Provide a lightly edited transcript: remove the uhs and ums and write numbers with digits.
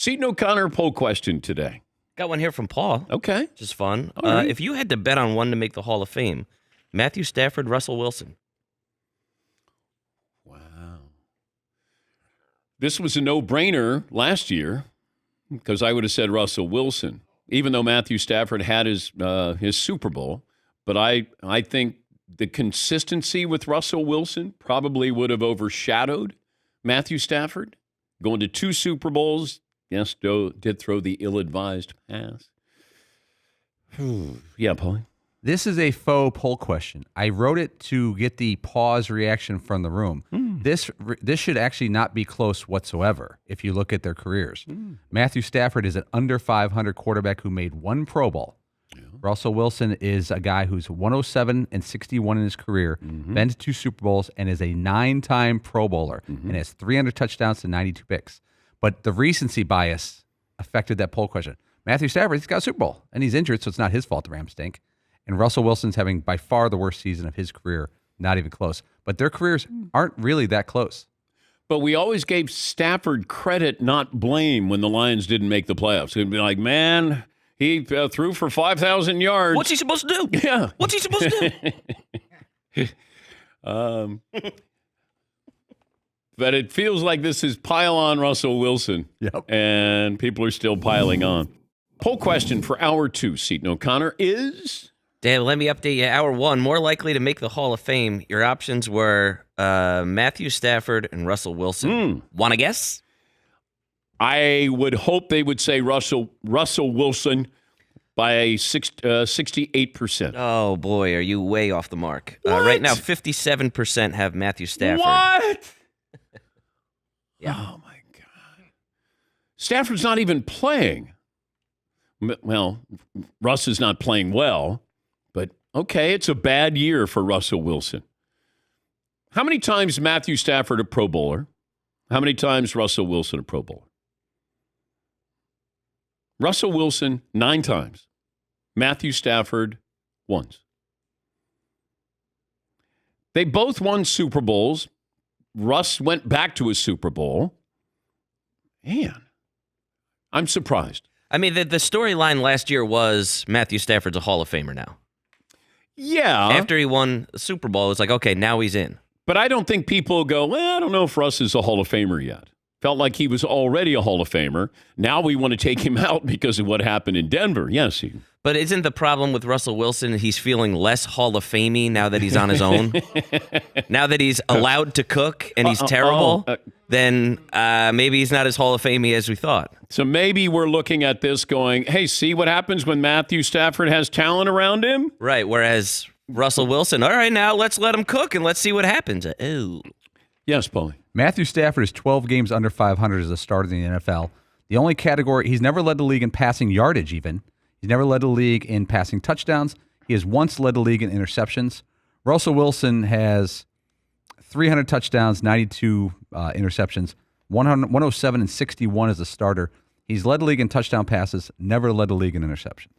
Seton O'Connor poll question today. Got one here from Paul. Okay. Just fun. Right. If you had to bet on one to make the Hall of Fame, Matthew Stafford, Russell Wilson. Wow. This was a no-brainer last year because I would have said Russell Wilson, even though Matthew Stafford had his Super Bowl. But I think the consistency with Russell Wilson probably would have overshadowed Matthew Stafford. Going to 2 Super Bowls. Yes, did throw the ill-advised pass. Yeah, Paulie. This is a faux poll question. I wrote it to get the pause reaction from the room. This should actually not be close whatsoever if you look at their careers. Matthew Stafford is an under 500 quarterback who made 1 Pro Bowl. Yeah. Russell Wilson is a guy who's 107 and 61 in his career, been to 2 Super Bowls, and is a 9-time Pro Bowler and has 300 touchdowns to 92 picks. But the recency bias affected that poll question. Matthew Stafford, he's got a Super Bowl, and he's injured, so it's not his fault the Rams stink. And Russell Wilson's having by far the worst season of his career, not even close. But their careers aren't really that close. But we always gave Stafford credit, not blame, when the Lions didn't make the playoffs. It'd be like, man, he threw for 5,000 yards. What's he supposed to do? Yeah. What's he supposed to do? But it feels like this is pile on Russell Wilson. Yep. And people are still piling on. Poll question for hour 2, Seton O'Connor, is... Dan, let me update you. Hour 1, more likely to make the Hall of Fame. Your options were Matthew Stafford and Russell Wilson. Want to guess? I would hope they would say Russell Wilson by 68%. Oh, boy, are you way off the mark. Right now, 57% have Matthew Stafford. What? Yeah. Oh, my God. Stafford's not even playing. Well, Russ is not playing well, but okay, it's a bad year for Russell Wilson. How many times Matthew Stafford a Pro Bowler? How many times Russell Wilson a Pro Bowler? Russell Wilson, 9 times. Matthew Stafford, once. They both won Super Bowls. Russ went back to a Super Bowl. Man, I'm surprised. I mean, the storyline last year was Matthew Stafford's a Hall of Famer now. Yeah. After he won the Super Bowl, it's like, okay, now he's in. But I don't think people go, well, I don't know if Russ is a Hall of Famer yet. Felt like he was already a Hall of Famer. Now we want to take him out because of what happened in Denver. Yes. But isn't the problem with Russell Wilson he's feeling less Hall of Famey now that he's on his own? Now that he's allowed to cook and he's terrible, then maybe he's not as Hall of Famey as we thought. So maybe we're looking at this going, hey, see what happens when Matthew Stafford has talent around him? Right, whereas Russell Wilson, all right, now let's let him cook and let's see what happens. Ooh. Yes, Paulie. Matthew Stafford is 12 games under 500 as a starter in the NFL. The only category, he's never led the league in passing yardage even. He's never led the league in passing touchdowns. He has once led the league in interceptions. Russell Wilson has 300 touchdowns, 92 interceptions, 107 and 61 as a starter. He's led the league in touchdown passes, never led the league in interceptions.